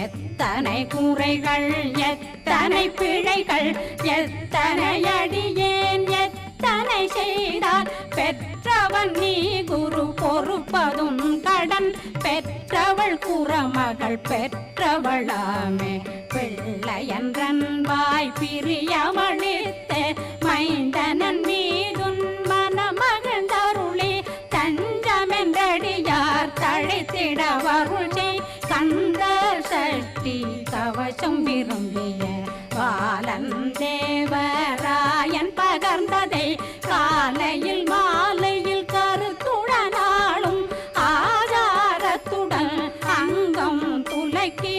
எத்தனை குறைகள் எத்தனை பிழைகள் எத்தனை அடியேன் எத்தனை செய்தால் பெற்றவன் நீ குரு பொறுப்பதும் கடன் பெற்றவள் குறமகள் பெற்றவளாமே பிள்ளையன்றன்பாய் பிரியமளித்த மைந்தனன் மீதுன் மனமகிழ்ந்தருளி தஞ்சமென்றடியார் தழைத்திட வருளை கந்தர் சஷ்டி கவசம் விரும்பிய பாலன் தேவராயன் பகர்ந்ததை காலையில் மாலையில் கருத்துடனாலும் ஆதாரத்துடன் அங்கம் துலக்கி